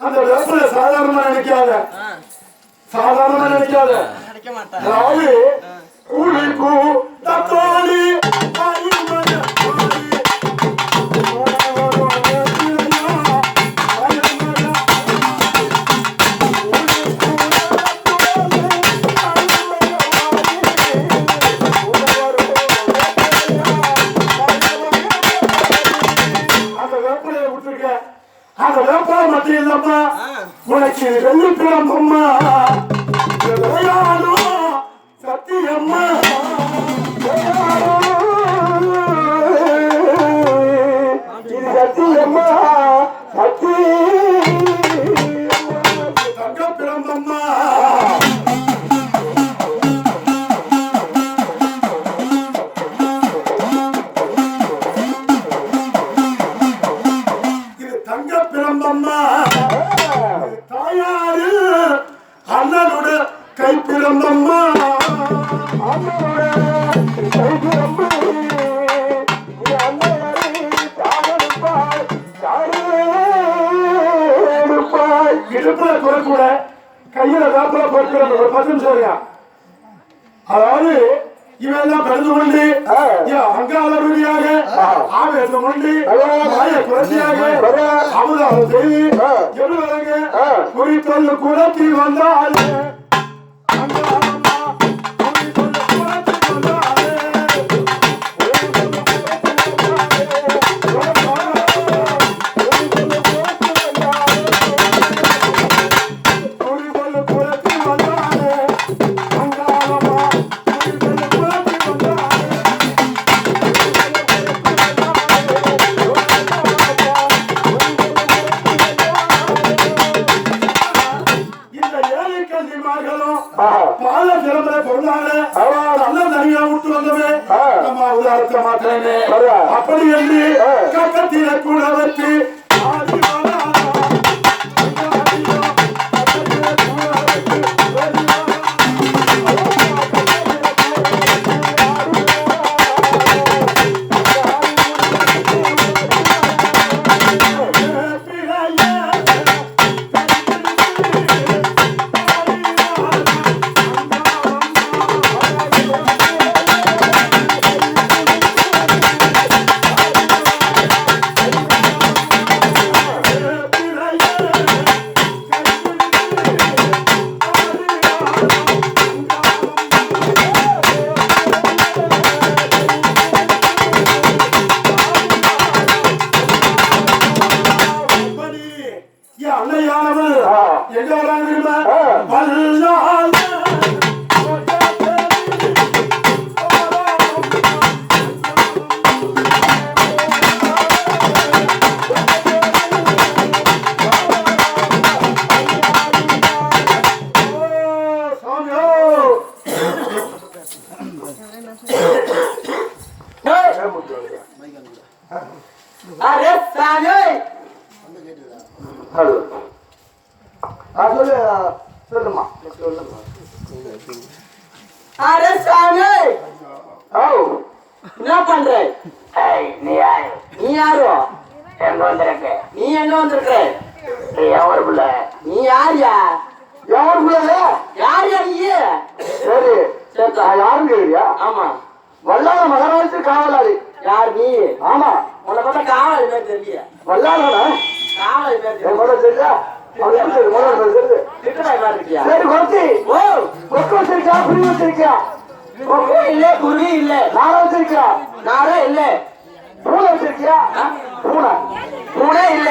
அந்த வேப்பல சாதாரணமா நினைக்காத, சாதாரணமா நினைக்காத. அதாவது கூலிக்கு தக்காளி உனக்கு வெள்ளிக்கிழமை அம்மா சத்தியம்மா இது சத்தியம்மா சத்தி தங்க பிறந்தம்மா இது தங்க பிறந்தம்மா தாயாரு அண்ணனோட கை பிறந்தம்மா அண்ணனோட கை பிறந்து இடுப்புல குறைக்கூட கையில வேப்பல பொறுக்கிற ஒரு 10 நிமிஷம். அதாவது இவெல்லாம் கலந்து கொண்டு அங்காளருடியாக ஆவேசம் கொண்டு மாய குறைச்சியாக அவதாரம் செய்து எழுவரங்க குறித்தொல்லு குலத்தி வந்தாலே பால சிறந்த பொருளாக நல்ல தனியா விட்டு வந்தவே நம்ம உதாரணத்தை மாற்றமே அப்படி என்று கக்கத்தில கூட வச்சு அன்னையானவள் எங்க வராங்க வல்லால் அரே சாமி ஹலோ சொல்லுமா அரே சாமி என்ன பண்ற? நீ யாரு? நீ யாரோ? எங்க வந்திருக்க? நீ எங்க வந்திருக்க? நீ எவரு புள்ள? நீ யாரியா? யார் பிள்ளை? யாரியா நீ? சரி சேத்தா யாருன்னு கேக்குறியா? ஆமா. வல்லாத மகராஜ் காவலாளி. யார் நீ? ஆமா. உன்னை பார்த்தா காவல் மாதிரி தெரியல. வல்லாதானா? காவல் மாதிரி தெரியல. முதல்ல சரியா? அவன் சரி முதல்ல சரி. திட்டுறாய் மாதிரி இருக்கியா? சரி கொத்தி. ஓ கொக்கு வச்சிருக்கா புரி வச்சிருக்கியா? கொக்கு இல்ல குருவி இல்ல. நாரை வச்சிருக்கியா? நாரே இல்ல. பூனை வச்சிருக்கியா? பூனை பூனே இல்ல.